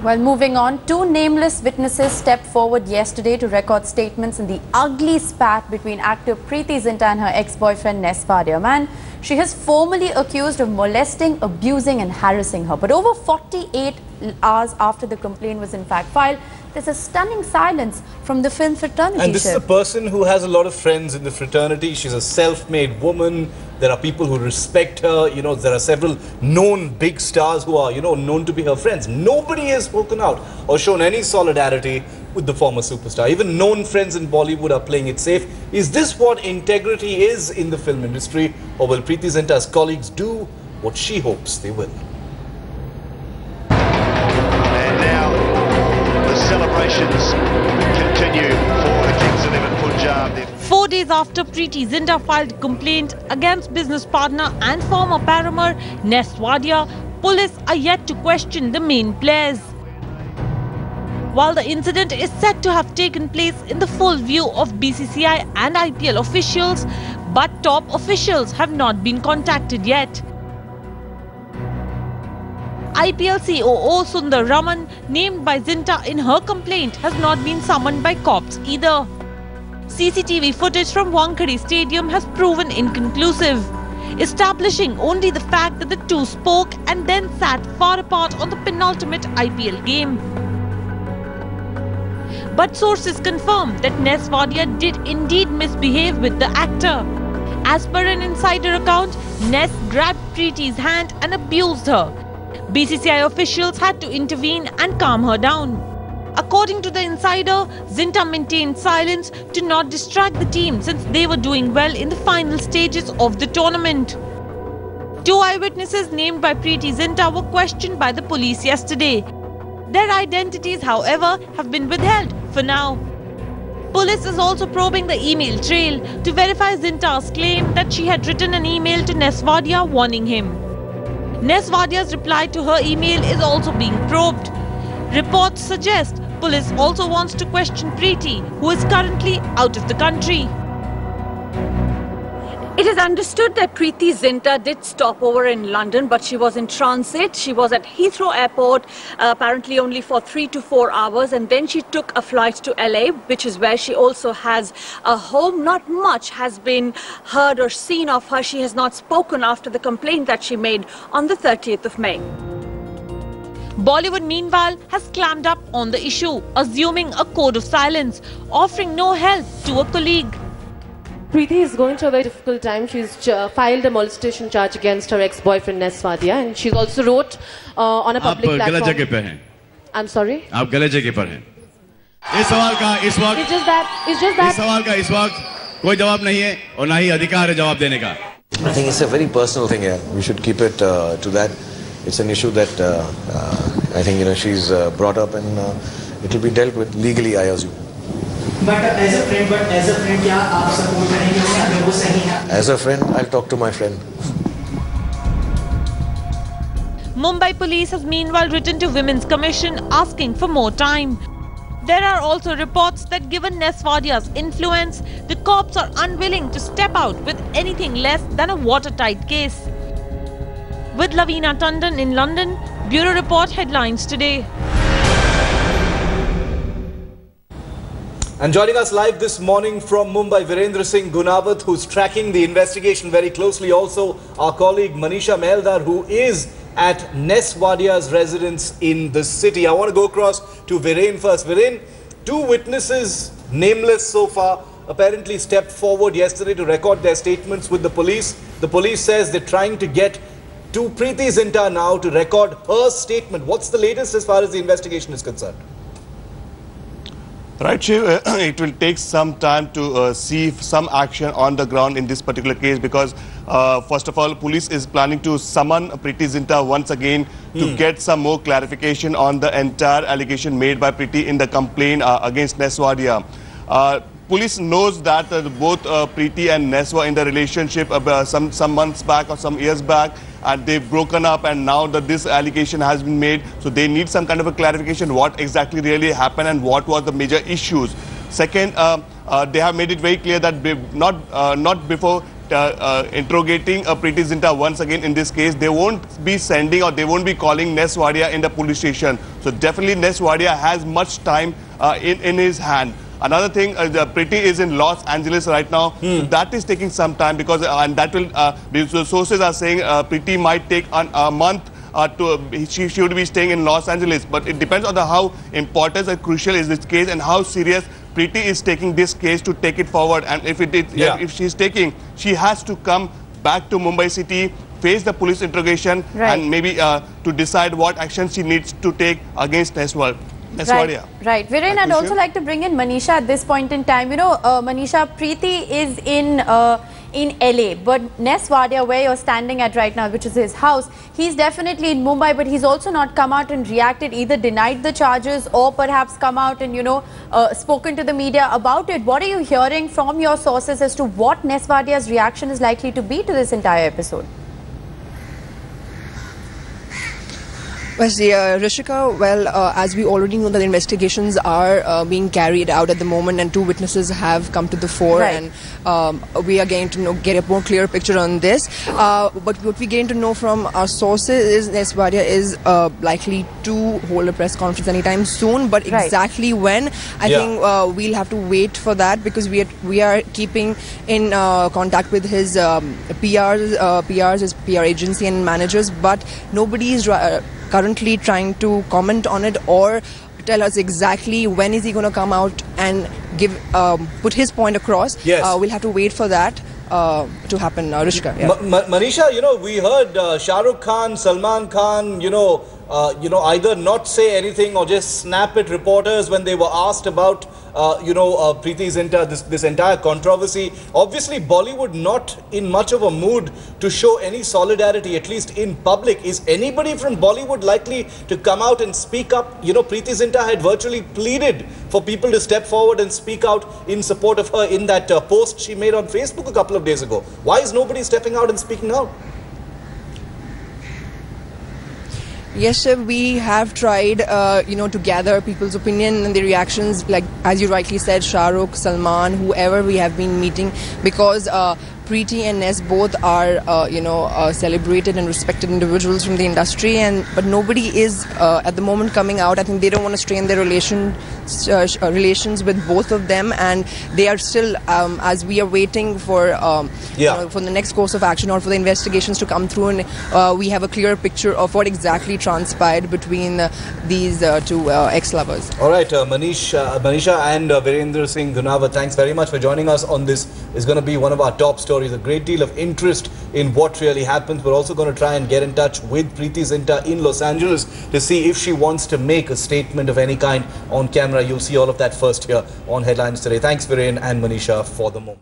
Well, moving on, two nameless witnesses stepped forward yesterday to record statements in the ugly spat between actor Preity Zinta and her ex-boyfriend Ness. Man, she has formally accused of molesting, abusing and harassing her. But over 48 hours after the complaint was in fact filed, there's a stunning silence from the film fraternity. And this is a person who has a lot of friends in the fraternity. She's a self-made woman. There are people who respect her. You know, there are several known big stars who are, known to be her friends. Nobody has spoken out or shown any solidarity with the former superstar. Even known friends in Bollywood are playing it safe. Is this what integrity is in the film industry? Or will Preity Zinta's colleagues do what she hopes they will? And now the celebrations continue for the Kings 11 Punjab. 4 days after Preity Zinta filed a complaint against business partner and former paramour Ness Wadia, police are yet to question the main players. While the incident is said to have taken place in the full view of BCCI and IPL officials, but top officials have not been contacted yet. IPL COO Sundar Raman, named by Zinta in her complaint, has not been summoned by cops either. CCTV footage from Wankhede Stadium has proven inconclusive, establishing only the fact that the two spoke and then sat far apart on the penultimate IPL game. But sources confirm that Ness Wadia did indeed misbehave with the actor. As per an insider account, Ness grabbed Preeti's hand and abused her. BCCI officials had to intervene and calm her down. According to the insider, Zinta maintained silence to not distract the team since they were doing well in the final stages of the tournament. Two eyewitnesses named by Preity Zinta were questioned by the police yesterday. Their identities, however, have been withheld for now. Police is also probing the email trail to verify Zinta's claim that she had written an email to Ness Wadia warning him. Ness Wadia's reply to her email is also being probed. Reports suggest police also wants to question Preity, who is currently out of the country. It is understood that Preity Zinta did stop over in London, but she was in transit. She was at Heathrow Airport, apparently only for 3 to 4 hours, and then she took a flight to LA, which is where she also has a home. Not much has been heard or seen of her. She has not spoken after the complaint that she made on the 30th of May. Bollywood, meanwhile, has clammed up on the issue, assuming a code of silence, offering no help to a colleague. Preity is going through a very difficult time. She's filed a molestation charge against her ex-boyfriend Ness Wadia, and she also wrote on a public platform. आप गलत जगह पे हैं. I'm sorry. आप गलत जगह पर हैं. इस सवाल का इस वक्त. It's just that. इस सवाल का इस वक्त कोई जवाब नहीं है और ना ही अधिकार है जवाब देने का. I think it's a very personal thing here. We should keep it to that. It's an issue that I think she's brought up, and it will be dealt with legally, I assume. But as a friend, क्या आप support करेंगे अगर वो सही है? As a friend, I'll talk to my friend. Mumbai police has meanwhile written to Women's Commission asking for more time. There are also reports that given Ness Wadia's influence, the cops are unwilling to step out with anything less than a watertight case. With Lavina Tandon in London, Bureau Report headlines today. And joining us live this morning from Mumbai, Virendra Singh Gunavat, who's tracking the investigation very closely. Also, our colleague Manisha Meldar, who is at Ness Wadia's residence in the city. I want to go across to Viren first. Viren, two witnesses, nameless so far, apparently stepped forward yesterday to record their statements with the police. The police says they're trying to get to Preity Zinta now to record her statement. What's the latest as far as the investigation is concerned? Right, Shiv, it will take some time to see some action on the ground in this particular case because, first of all, police is planning to summon Preity Zinta once again to get some more clarification on the entire allegation made by Preity in the complaint against Ness Wadia. Police knows that both Preity and Ness were in the relationship some months back or some years back, and they've broken up, and now that this allegation has been made, so they need some kind of a clarification what exactly really happened and what was the major issues. Second, they have made it very clear that not before interrogating Preity Zinta once again in this case. They won't be sending or they won't be calling Ness Wadia in the police station. So definitely Ness Wadia has much time in his hand. Another thing, Preity is in Los Angeles right now. So that is taking some time because and that will the sources are saying Preity might take a month she should be staying in Los Angeles. But it depends on how important and crucial is this case and how serious Preity is taking this case to take it forward. And if she's taking, she has to come back to Mumbai city, face the police interrogation, and maybe to decide what action she needs to take against Ness Wadia. Right. Viren, I'd also like to bring in Manisha at this point in time. You know, Manisha, Preity is in LA, but Ness Wadia, where you're standing at right now, which is his house, he's definitely in Mumbai, but he's also not come out and reacted, either denied the charges or perhaps come out and, you know, spoken to the media about it. What are you hearing from your sources as to what Ness Wadia's reaction is likely to be to this entire episode? Well, Rishika, as we already know that the investigations are being carried out at the moment and 2 witnesses have come to the fore and we are getting to get a more clear picture on this. But what we're getting to know from our sources is Ness Wadia is likely to hold a press conference anytime soon, but exactly when, I think we'll have to wait for that because we are keeping in contact with his PRs, his PR agency and managers, but nobody is currently trying to comment on it or tell us exactly when is he going to come out and give put his point across. We'll have to wait for that to happen, Rishka. Manisha, you know, we heard Shahrukh Khan, Salman Khan, you know, either not say anything or just snap at reporters when they were asked about, Preity Zinta, this entire controversy. Obviously, Bollywood not in much of a mood to show any solidarity, at least in public. Is anybody from Bollywood likely to come out and speak up? You know, Preity Zinta had virtually pleaded for people to step forward and speak out in support of her in that post she made on Facebook a couple of days ago. Why is nobody stepping out and speaking out? Yes, sir, we have tried, to gather people's opinion and the reactions, like, as you rightly said, Shahrukh, Salman, whoever we have been meeting, because Preity and Ness both are, celebrated and respected individuals from the industry, but nobody is at the moment coming out. I think they don't want to strain their relations with both of them, and they are still, as we are waiting for for the next course of action or for the investigations to come through, and we have a clear picture of what exactly transpired between these 2 ex-lovers. All right, Manisha and Virendra Singh Gunavat, thanks very much for joining us on this. It's going to be one of our top stories. A great deal of interest in what really happens. We're also going to try and get in touch with Preity Zinta in Los Angeles to see if she wants to make a statement of any kind on camera. You'll see all of that first here on Headlines Today. Thanks, Viren and Manisha, for the moment.